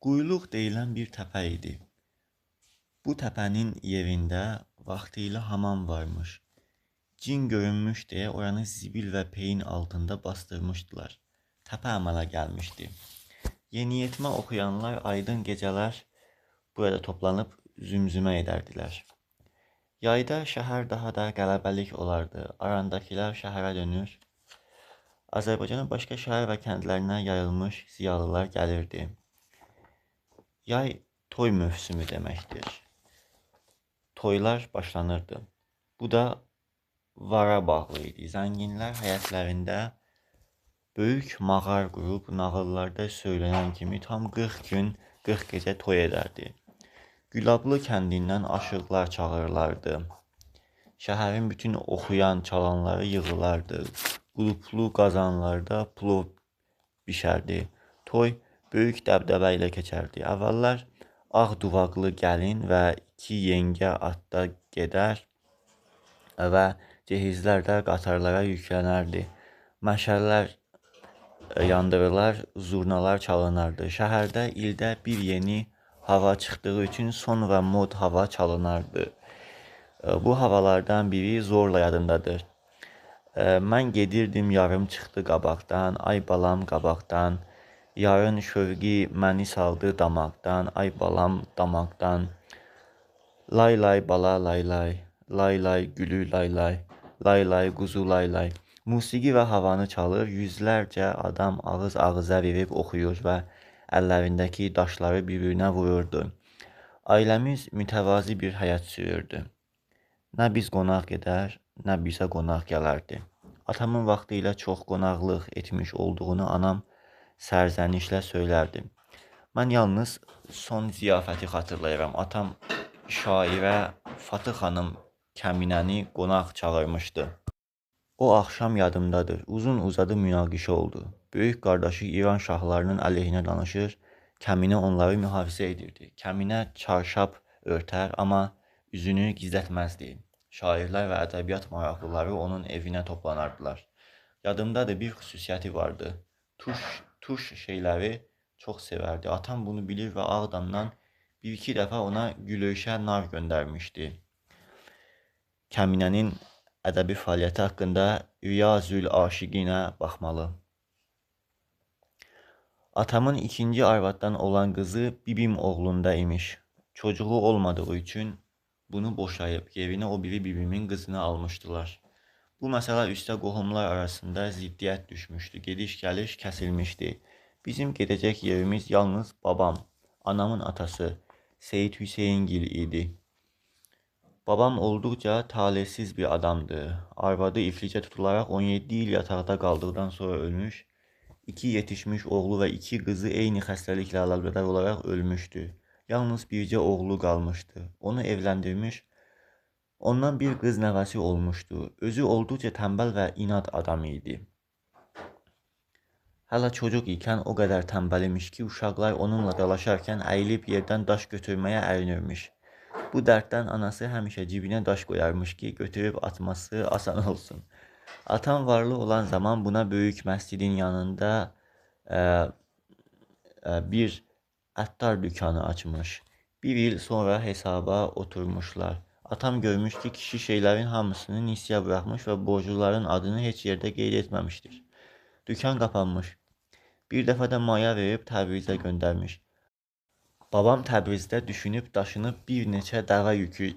Quyuluq deyilən bir təpə idi. Bu təpənin yerində vaxtilə hamam varmış. Cin görünmüş deyə oranı zibil və peyin altında bastırmışdılar. Təpə əmələ gəlmişdi. Yeniyetmə oxuyanlar aydın gecələr burada toplanıb zümzümə edərdilər. Yayda şəhər daha da qələbəlik olardı. Arandakılar şəhərə dönür. Azərbaycanın başqa şəhər və kəndlərinə yayılmış ziyalılar gəlirdi. Yay toy mövsümü deməkdir. Toylar başlanırdı. Bu da vara bağlı idi. Zənginlər həyətlərində böyük mağar qurub nağıllarda söylənən kimi tam 40 gün, 40 gecə toy edərdi. Gülablı kəndindən aşıqlar çağırırlardı. Şəhərin bütün oxuyan çalanları yığılardı. Quluplu qazanlarda plov bişərdi. Toy böyük dəbdəbə ilə keçərdi. Əvvəllər ağ duvaqlı gəlin və 2 yengə atda gedər və cehizlər də qatarlara yüklənərdi. Məşəllər yandırılar, zurnalar çalınardı. Şəhərdə ildə bir yeni hava çıxdığı üçün son və mod hava çalınardı. Bu havalardan biri zorla yadımdadır. Mən gedirdim yarım çıxdı qabaqdan, ay balam qabaqdan. Yarın şövqi məni saldı damaqdan, ay balam damaqdan. Lay lay bala lay lay, lay lay gülü lay lay, lay lay quzu lay lay. Musiqi və havanı çalır, yüzlərcə adam ağız-ağıza verib oxuyur və əllərindəki daşları bir-birinə vururdu. Ailəmiz mütəvazi bir həyat sürürdü. Nə biz qonaq gedər, nə bizə qonaq gələrdi. Atamın vaxtı ilə çox qonaqlıq etmiş olduğunu anam sərzənişlə söylərdi. Mən yalnız son ziyafəti xatırlayıram. Atam şairə Fatı xanım Kəminəni qonaq çağırmışdı. O axşam yadımdadır. Uzun-uzadı münaqişə oldu. Böyük qardaşı İran şahlarının əleyhinə danışır, Kəminə onları mühafizə edirdi. Kəminə çarşab örtər, amma üzünü gizlətməzdi. Şairlər və ədəbiyyat maraqlıları onun evinə toplanardılar. Yadımdadır, bir xüsusiyyəti vardı. Tuş şeyləri çox sevərdi. Atam bunu bilir və Ağdamdan bir-iki dəfə ona Gülöyşə nar göndərmişdi. Kəminənin ədəbi fəaliyyəti haqqında Riyazül Aşiqinə baxmalı. Atamın ikinci arvaddan olan qızı bibim oğlunda imiş. Çocuğu olmadığı üçün bunu boşayıb, yerinə o biri bibimin qızını almışdılar. Bu məsələ üstə qohumlar arasında ziddiyyət düşmüşdü, gediş-gəliş kəsilmişdi. Bizim gedəcək yerimiz yalnız babam, anamın atası Seyid Hüseygil idi. Babam olduqca talihsiz bir adamdı. Arvadı iflicə tutularaq 17 il yataqda qaldıqdan sonra ölmüş, 2 yetişmiş oğlu və 2 qızı eyni xəstəliklə əlaqədar olaraq ölmüşdü. Yalnız bircə oğlu qalmışdı. Onu evləndirmiş, ondan bir qız nəvəsi olmuşdu. Özü olduqca tənbəl və inad adam idi. Hələ çocuq ikən o qədər tənbəl imiş ki, uşaqlar onunla dalaşarkən əyilib yerdən daş götürməyə ərinirmiş. Bu dərddən anası həmişə cibinə daş qoyarmış ki, götürüb atması asan olsun. Atam varlı olan zaman buna böyük məscidin yanında bir əttar dükkanı açmış. Bir il sonra hesaba oturmuşlar. Atam görmüş ki, kişi şeylərin hamısını nisyə buraxmış və borcluların adını heç yerdə qeyd etməmişdir. Dükkan qapanmış. Bir dəfə də maya verib Təbrizə göndərmiş. Babam Təbrizdə düşünüb daşınıb bir neçə dəvə yükü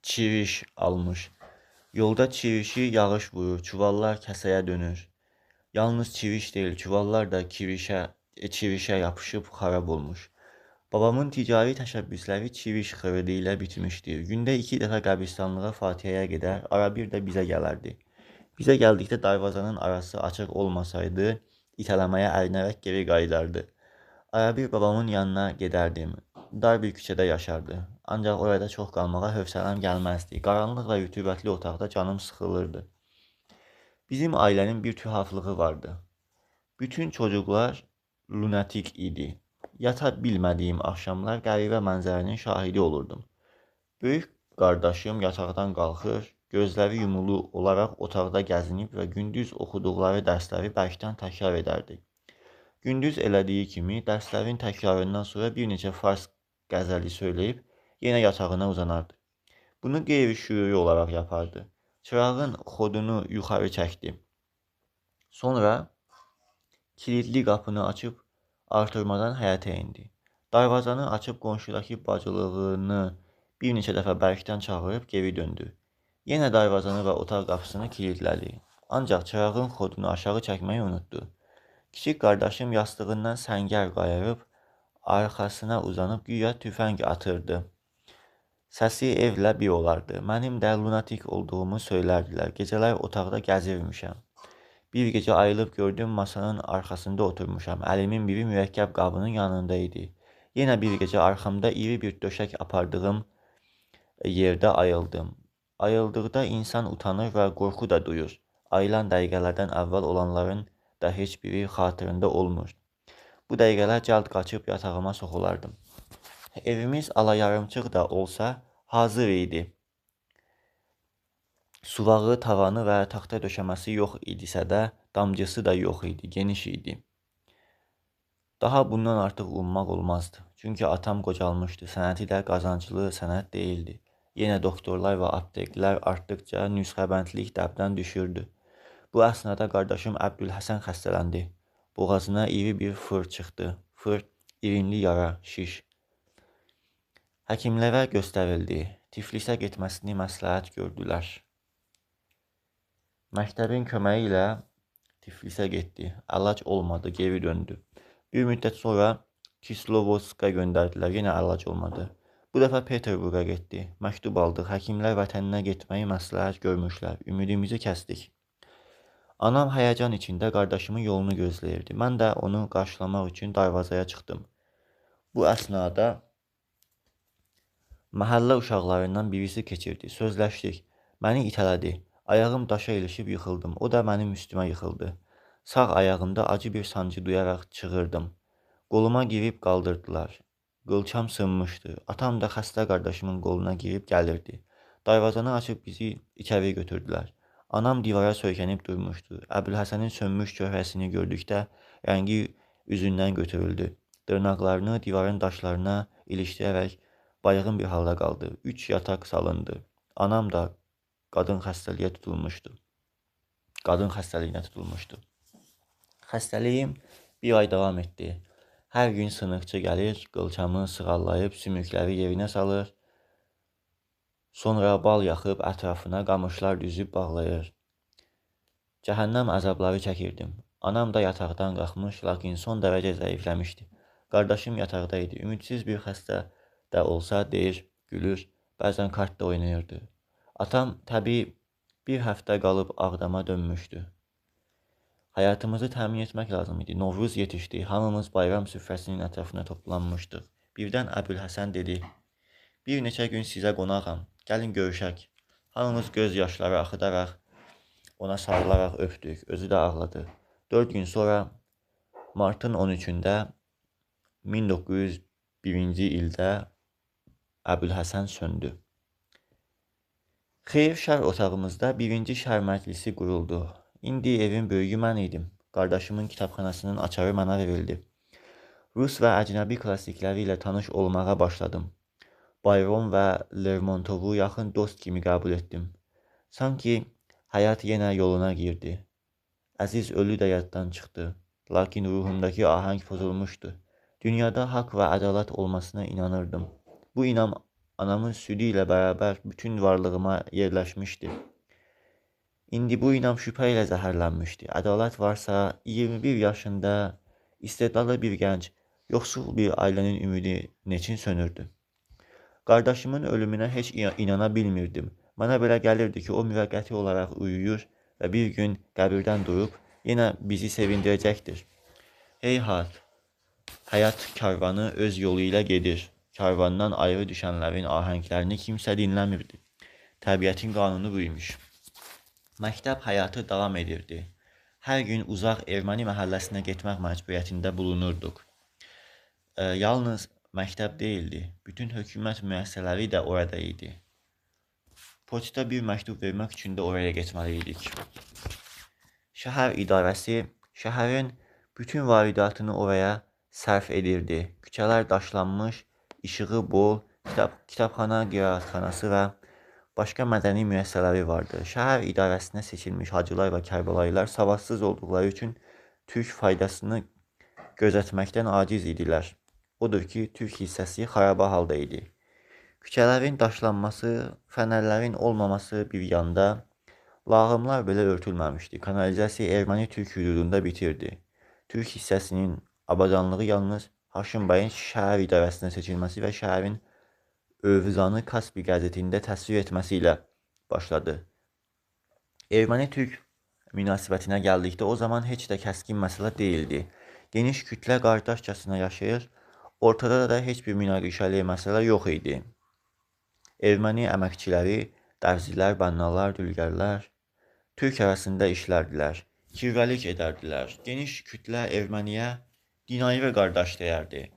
çiriş almış. Yolda çirişi yağış vurur, çuvallar kəsəyə dönür. Yalnız çiriş deyil, çuvallar da çirişə yapışıb xarab olmuş. Babamın ticari təşəbbüsləri çiriş xırıdı ilə bitmişdir. Gündə 2 dəfə qəbristanlığa Fatihəyə gedər, ara bir də bizə gələrdi. Bizə gəldikdə darvazanın arası açıq olmasaydı, itələməyə ərinərək geri qayıdardı. Ara bir babamın yanına gedərdim. Dar bir küçədə yaşardı. Ancaq orada çox qalmağa hövsələm gəlməzdi. Qaranlıq və rütubətli otaqda canım sıxılırdı. Bizim ailənin bir tühaflığı vardı. Bütün çocuklar lunatik idi. Yata bilmədiyim axşamlar qəribə mənzərənin şahidi olurdum. Böyük qardaşım yataqdan qalxır, gözləri yumulu olaraq otaqda gəzinib və gündüz oxuduqları dərsləri bərkdən təkrar edərdi. Gündüz elədiyi kimi dərslərin təkrarından sonra bir neçə fars qəzəli söyləyib yenə yatağına uzanardı. Bunu qeyri-şüuri olaraq yapardı. Çırağın xodunu yuxarı çəkdi. Sonra kilidli qapını açıb artırmadan həyətə indi. Darvazanı açıb qonşudakı bacılığını bir neçə dəfə bərkdən çağırıb geri döndü. Yenə darvazanı və otaq qapısını kilidlədi. Ancaq çırağın xodunu aşağı çəkməyi unutdu. Kiçik qardaşım yastığından səngər qayırıb, arxasına uzanıb güya tüfəng atırdı. Səsi evlə bir olardı. Mənim də lunatik olduğumu söylərdilər. Gecələr otaqda gəzirmişəm. Bir gecə ayılıb gördüm masanın arxasında oturmuşam. Əlimin biri mürəkkəb qabının yanında idi. Yenə bir gecə arxamda iri bir döşək apardığım yerdə ayıldım. Ayıldıqda insan utanır və qorxu da duyur. Ayılan dəqiqələrdən əvvəl olanların da heç biri xatırında olmur. Bu dəqiqələr cəld qaçıb yatağıma soxulardım. Evimiz alayarımçıq da olsa hazır idi. Suvağı, tavanı və taxta döşəməsi yox idisə də, damcısı da yox idi, geniş idi. Daha bundan artıq ummaq olmazdı. Çünki atam qocalmışdı, sənəti də qazanclı sənət deyildi. Yenə doktorlar və apteklər artdıqca nüsxəbəndlik dəbdən düşürdü. Bu əsnada qardaşım Əbdülhəsən xəstələndi. Boğazına iri bir fır çıxdı. Fır, irinli yara, şiş. Həkimlərə göstərildi. Tiflisə getməsini məsləhət gördülər. Məktəbin köməyi ilə Tiflisə getdi. Əlac olmadı, geri döndü. Bir müddət sonra Kislovodska göndərdilər. Yenə əlac olmadı. Bu dəfə Peterburqa getdi. Məktub aldıq. Həkimlər vətəninə getməyi məsləhət görmüşlər. Ümidimizi kəsdik. Anam həyəcan içində qardaşımın yolunu gözləyirdi. Mən də onu qarşılamaq üçün darvazaya çıxdım. Bu əsnada məhəllə uşaqlarından birisi keçirdi. Sözləşdik. Məni itələdi. Ayağım daşa ilişib yıxıldım. O da mənim üstümə yıxıldı. Sağ ayağımda acı bir sancı duyaraq çığırdım. Qoluma girib qaldırdılar. Qılçam sınmışdı. Atam da xəstə qardaşımın qoluna girib gəlirdi. Darvazanı açıb bizi içəri götürdülər. Anam divara söykənib durmuşdu. Əbülhəsənin sönmüş çöhrəsini gördükdə rəngi üzündən götürüldü. Dırnaqlarını divarın daşlarına ilişdirərək bayığın bir halda qaldı. 3 yataq salındı. Anam da qadın xəstəliyinə tutulmuşdu. Xəstəliyim bir ay davam etdi. Hər gün sınıqçı gəlir, qılçamı sığallayıb sümükləri yerinə salır. Sonra bal yaxıb ətrafına qamışlar düzüb bağlayır. Cəhənnəm əzabları çəkirdim. Anam da yataqdan qalxmış, lakin son dərəcə zəifləmişdi. Qardaşım yataqda idi. Ümidsiz bir xəstə də olsa deyir, gülür, bəzən kart da oynayırdı. Atam təbii bir həftə qalıb Ağdama dönmüşdü. Həyatımızı təmin etmək lazım idi. Novruz yetişdi. Hamımız bayram süfrəsinin ətrafına toplanmışdıq. Birdən Əbülhəsən dedi, bir neçə gün sizə qonağam. Gəlin görüşək. Hamımız göz yaşları axıdaraq, ona sarılaraq öpdük. Özü də ağladı. 4 gün sonra martın 13-də 1901-ci ildə Əbülhəsən söndü. Xeyir şər otağımızda birinci şər məclisi quruldu. İndi evin böyüyü mən idim. Qardaşımın kitabxanasının açarı mənə verildi. Rus və əcnəbi klassikləri ilə tanış olmağa başladım. Bayron və Lermontovu yaxın dost kimi qəbul etdim. Sanki həyat yenə yoluna girdi. Əziz ölü də yaddan çıxdı. Lakin ruhumdakı ahəng pozulmuşdu. Dünyada haqq və ədalət olmasına inanırdım. Bu inam anamın südü ilə bərabər bütün varlığıma yerləşmişdi. İndi bu inam şübhə ilə zəhərlənmişdi. Ədalət varsa, 21 yaşında istedadlı bir gənc, yoxsul bir ailənin ümidi neçin sönürdü? Qardaşımın ölümünə heç inana bilmirdim. Mənə belə gəlirdi ki, o müvəqqəti olaraq uyuyur və bir gün qəbirdən durub yenə bizi sevindirəcəkdir. Heyhat, həyat karvanı öz yolu ilə gedir. Karvandan ayrı düşənlərin ahənglərini kimsə dinləmirdi. Təbiətin qanunu buymuş. Məktəb həyatı davam edirdi. Hər gün uzaq erməni məhəlləsinə getmək məcburiyyətində bulunurduq. Yalnız məktəb deyildi, bütün hökumət müəssisələri də orada idi. Poçta bir məktub vermək üçün də oraya getməli idik. Şəhər idarəsi şəhərin Bütün varidatını oraya sərf edirdi. Küçələr daşlanmış, işığı bol, kitabxana, qiraətxanası və başqa mədəni müəssisələri vardı. Şəhər idarəsinə seçilmiş hacılar və Kərbəlayılar savadsız olduqları üçün türk faydasını gözətməkdən aciz idilər. Odur ki, türk hissəsi xaraba halda idi. Küçələrin daşlanması, fənərlərin olmaması bir yanda, lağımlar belə örtülməmişdi. Kanalizasiya erməni-türk hüdudunda bitirdi. Türk hissəsinin abadanlığı yalnız Haşim bəyin şəhər idarəsinə seçilməsi və şəhərin övzanı Kaspi qəzetində təsvir etməsi ilə başladı. Erməni-türk münasibətinə gəldikdə o zaman heç də kəskin məsələ deyildi. Geniş kütlə qardaşcasına yaşayır, ortada da heç bir münaqişəli məsələ yox idi. Erməni əməkçiləri, dərzilər, bannalar, dülgərlər türk arasında işlərdilər, kirvəlik edərdilər. Geniş kütlə erməniyə dinayı qardaş deyərdi.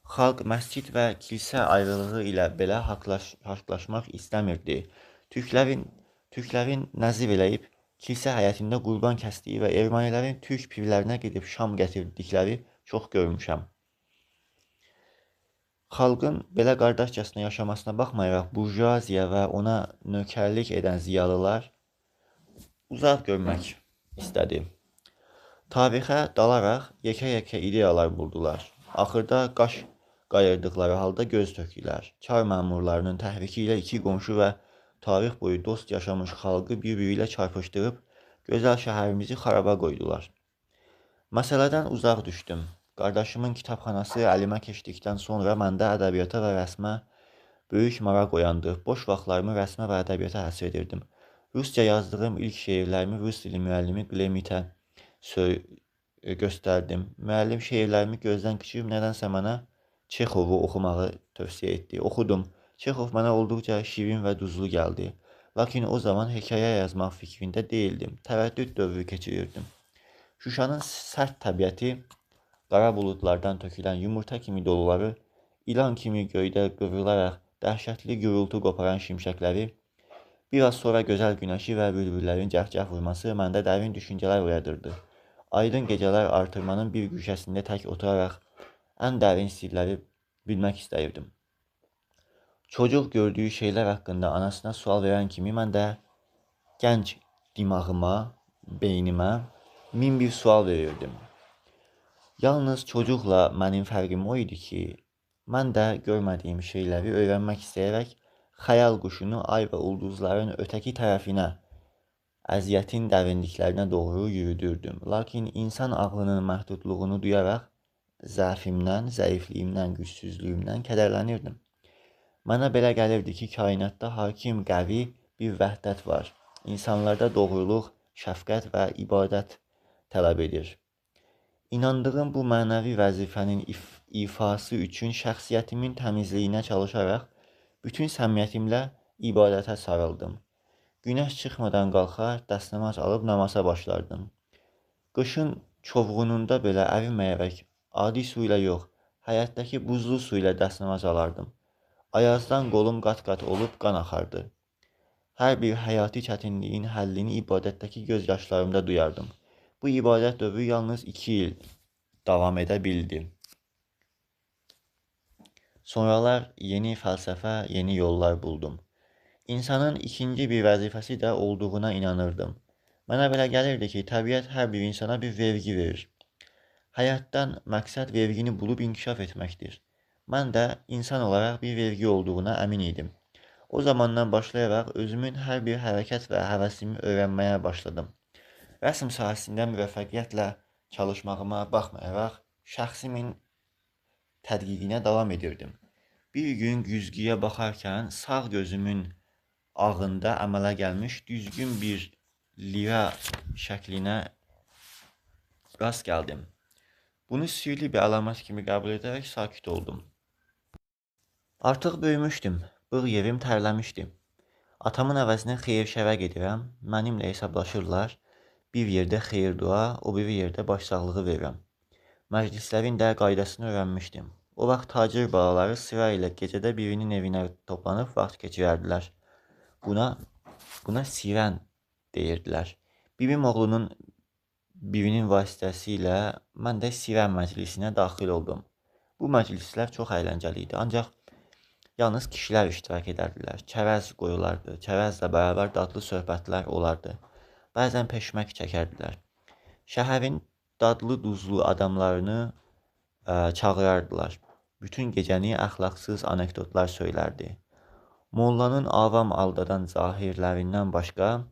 Xalq məscid və kilsə ayrılığı ilə belə haqlaşmaq istəmirdi. Türklərin nəzir eləyib kilsə həyətində qurban kəsdiyi və ermənilərin türk pirlərinə gedib şam gətirdikləri çox görmüşəm. Xalqın belə qardaşcasına yaşamasına baxmayaraq, burjuaziya və ona nökərlik edən ziyalılar uzaq görmək istədi. Tarixə dalaraq yekə-yekə ideyalar buldular. Axırda qaş qayırdıqları halda göz tökdülər. Çar məmurlarının təhriki ilə iki qonşu və tarix boyu dost yaşamış xalqı bir-biri ilə çarpışdırıb gözəl şəhərimizi xaraba qoydular. Məsələdən uzaq düşdüm. Qardaşımın kitabxanası əlimə keçdikdən sonra məndə ədəbiyyata və rəsmə böyük maraq oyandırıb, boş vaxtlarımı rəsmə və ədəbiyyata həsr edirdim. Rusca yazdığım ilk şeirlərimi rus dili müəllimi Qlemitə göstərdim. Müəllim şeirlərimi gözdən keçirib nədənsə mənə Çexovu oxumağı tövsiyə etdi. Oxudum. Çexov mənə olduqca şirin və duzlu gəldi. Lakin o zaman hekayə yazmaq fikrində deyildim. Tərəddüd dövrü keçirirdim. Şuşanın sərt təbiəti, qara buludlardan tökülən yumurta kimi doluları, ilan kimi göydə qıvrılaraq dəhşətli gürültü qoparan şimşəkləri, biraz sonra gözəl günəşi və bülbüllərin cəhcəh vurması məndə dərin düşüncələr oyadırdı. Aydın gecələr artırmanın bir güşəsində tək oturaraq ən dərin sirləri bilmək istəyirdim. Çocuk gördüyü şeylər haqqında anasına sual verən kimi mən də gənc dimağıma, beynimə min bir sual verirdim. Yalnız çocuqla mənim fərqim o idi ki, mən də görmədiyim şeyləri öyrənmək istəyərək xəyal quşunu ay və ulduzların ötəki tərəfinə, əziyyətin dərinliklərinə doğru yürüdürdüm. Lakin insan ağlının məhdudluğunu duyaraq zəifimdən, zəifliyimdən, gücsüzlüyümdən kədərlənirdim. Mənə belə gəlirdi ki, kainatda hakim, qəvi bir vəhdət var. İnsanlarda doğruluq, şəfqət və ibadət tələb edir. İnandığım bu mənəvi vəzifənin ifası üçün şəxsiyyətimin təmizliyinə çalışaraq bütün səmiyyətimlə ibadətə sarıldım. Günəş çıxmadan qalxar, dəstəmaz alıb namaza başlardım. Qışın çovğununda belə əriməyərək adi su ilə yox, həyətdəki buzlu su ilə dəstəmaz alardım. Ayazdan qolum qat-qat olub qan axardı. Hər bir həyati çətinliyin həllini ibadətdəki göz yaşlarımda duyardım. Bu ibadət dövrü yalnız 2 il davam edə bildi. Sonralar yeni fəlsəfə, yeni yollar buldum. İnsanın ikinci bir vəzifəsi də olduğuna inanırdım. Mənə belə gəlirdi ki, təbiət hər bir insana bir vergi verir. Həyatdan məqsəd vergini bulub inkişaf etməkdir. Mən də insan olaraq bir vergi olduğuna əmin idim. O zamandan başlayaraq özümün hər bir hərəkət və həvəsimi öyrənməyə başladım. Rəsm sahəsində müvəffəqiyyətlə çalışmağıma baxmayaraq, şəxsimin tədqiqinə davam edirdim. Bir gün güzgüyə baxarkən sağ gözümün ağında əmələ gəlmiş düzgün bir lira şəklinə rast gəldim. Bunu sirli bir əlamət kimi qəbul edərək sakit oldum. Artıq böyümüşdüm, bığ yerim tərləmişdi. Atamın əvəzinə xeyir-şəvə gedirəm, mənimlə hesablaşırlar. Bir yerdə xeyir-dua, o bir yerdə başsağlığı verirəm. Məclislərin də qaydasını öyrənmişdim. O vaxt tacir balaları sıra ilə gecədə birinin evinə toplanıb vaxt keçirərdilər. Buna sirən deyirdilər. Bibim oğlunun birinin vasitəsilə mən də Sirən məclisinə daxil oldum. Bu məclislər çox əyləncəli idi, ancaq yalnız kişilər iştirak edərdilər. Çərəz qoyulardı, çərəzlə bərabər dadlı söhbətlər olardı. Bəzən peşmək çəkərdilər. Şəhərin dadlı duzlu adamlarını çağırardılar. Bütün gecəni əxlaqsız anekdotlar söylərdi. Mollanın avam aldadan zahirlərindən başqa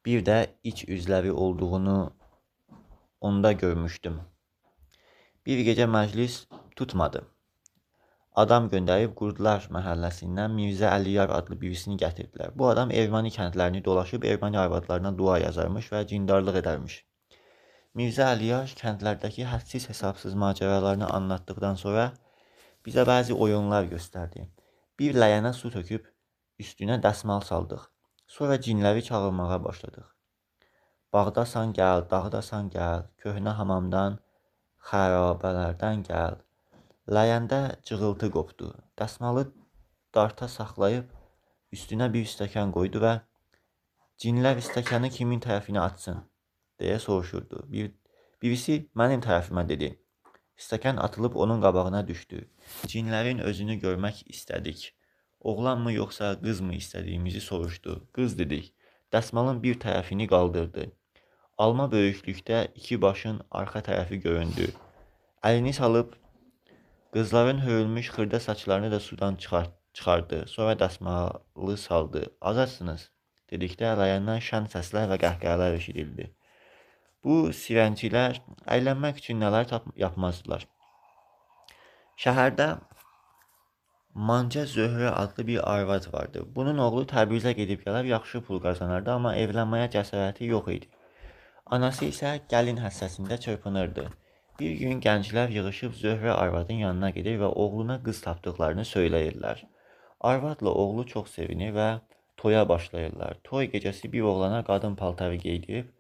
bir də iç üzləri olduğunu onda görmüşdüm. Bir gecə məclis tutmadı. Adam göndərib Qurdlar məhəlləsindən Mirzə Əliyar adlı birisini gətirdilər. Bu adam erməni kəndlərini dolaşıb erməni arvadlarına dua yazarmış və cindarlıq edərmiş. Mirzə Əliyar kəndlərdəki hədsiz hesabsız macəralarını anlatdıqdan sonra bizə bəzi oyunlar göstərdi. Bir ləyənə su töküb üstünə dəsmal saldıq. Sonra cinləri çağırmağa başladıq. Bağdasan gəl, dağdasan gəl, köhnə hamamdan, xərabələrdən gəl. Ləyəndə cığıltı qopdu. Dəsmalı darta saxlayıb üstünə bir stəkan qoydu və cinlər stəkanı kimin tərəfinə atsın deyə soruşurdu. Birisi mənim tərəfimə dedi. Stəkan atılıb onun qabağına düşdü. Cinlərin özünü görmək istədik. Oğlanmı yoxsa qızmı istədiyimizi soruşdu. Qız dedik. Dəsmalın bir tərəfini qaldırdı. Alma böyüklükdə iki başın arxa tərəfi göründü. Əlini salıb qızların hörülmüş xırda saçlarını da sudan çıxardı. Sonra dəsmalı saldı. Azadsınız dedikdə ləyəndən şən səslər və qəhqəhələr eşidildi. Bu sirəncilər əylənmək üçün nələr yapmazdılar. Şəhərdə Manca Zöhrə adlı bir arvad vardı. Bunun oğlu Təbrizə gedib gələr, yaxşı pul qazanırdı, amma evlənməyə cəsarəti yox idi. Anası isə gəlin həssəsində çırpınırdı. Bir gün gənclər yığışıb Zöhrə arvadın yanına gedir və oğluna qız tapdıqlarını söyləyirlər. Arvadla oğlu çox sevinir və toya başlayırlar. Toy gecəsi bir oğlana qadın paltarı geydirib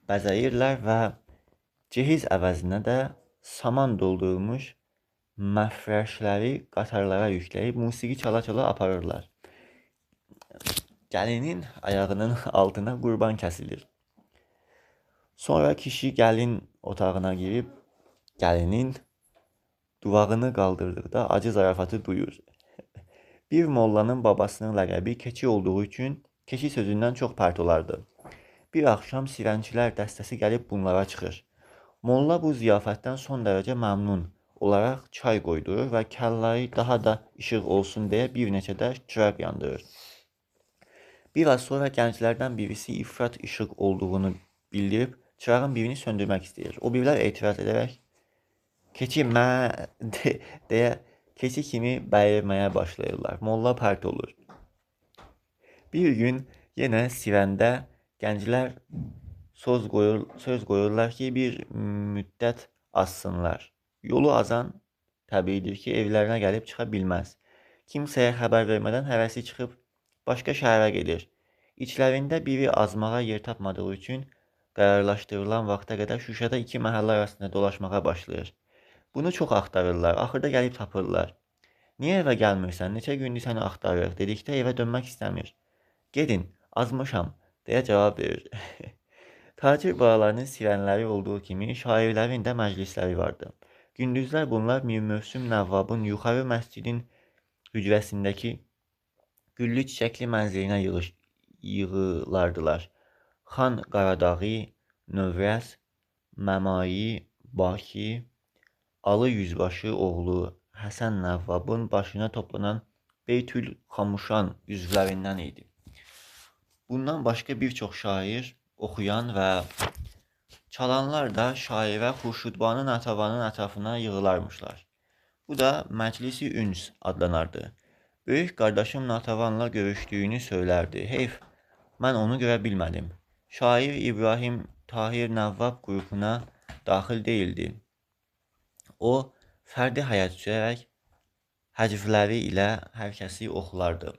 bəzəyirlər və cehiz əvəzinə də saman doldurmuş məfrəşləri qatarlara yükləyib musiqi çala-çala aparırlar. Gəlinin ayağının altına qurban kəsilir. Sonra kişi gəlin otağına girib gəlinin duvağını qaldırdıqda acı zarafatı duyur. Bir mollanın babasının ləqəbi keçi olduğu üçün keçi sözündən çox pərt olardı. Bir axşam sirənçilər dəstəsi gəlib bunlara çıxır. Molla bu ziyafətdən son dərəcə məmnun olaraq çay qoydurur və kəlləri daha da işıq olsun deyə bir neçə də çıraq yandırır. Bir az sonra gənclərdən birisi ifrat işıq olduğunu bildirib çırağın birini söndürmək istəyir. O birilər etiraz edərək keçi mə deyə keçi kimi bəyirməyə başlayırlar. Molla pərt olur. Bir gün yenə Sirəndə gənclər söz qoyurlar ki, bir müddət azsınlar. Yolu azan təbiidir ki, evlərinə gəlib çıxa bilməz. Kimsəyə xəbər vermədən həvəsi çıxıb başqa şəhərə gedir. İçlərində biri azmağa yer tapmadığı üçün qərarlaşdırılan vaxta qədər Şuşada iki məhəllə arasında dolaşmağa başlayır. Bunu çox axtarırlar, axırda gəlib tapırlar. Niyə evə gəlmirsən, neçə gündür səni axtarırıq dedikdə evə dönmək istəmir. Gedin, azmışam deyə cavab verir. Tacir balalarının sirənləri olduğu kimi şairlərin də məclisləri vardı. Gündüzlər bunlar Mir Mövsüm Nəvvabın yuxarı məscidin hücrəsindəki güllü çiçəkli mənzilinə yığılardılar. Xan Qaradağı, Növrəz, Məmayi, Baki, Alı Yüzbaşı oğlu Həsən Nəvvabın başına toplanan Beytül Xamuşan üzvlərindən idi. Bundan başqa bir çox şair, oxuyan və çalanlar da şairə Xurşudbanu Natəvanın ətrafına yığılarmışlar. Bu da Məclisi Üns adlanardı. Böyük qardaşım Natəvanla görüşdüyünü söylərdi. Heyf, mən onu görə bilmədim. Şair İbrahim Tahir Nəvvab qrupuna daxil deyildi. O, fərdi həyat sürərək həcvləri ilə hər kəsi oxulardı.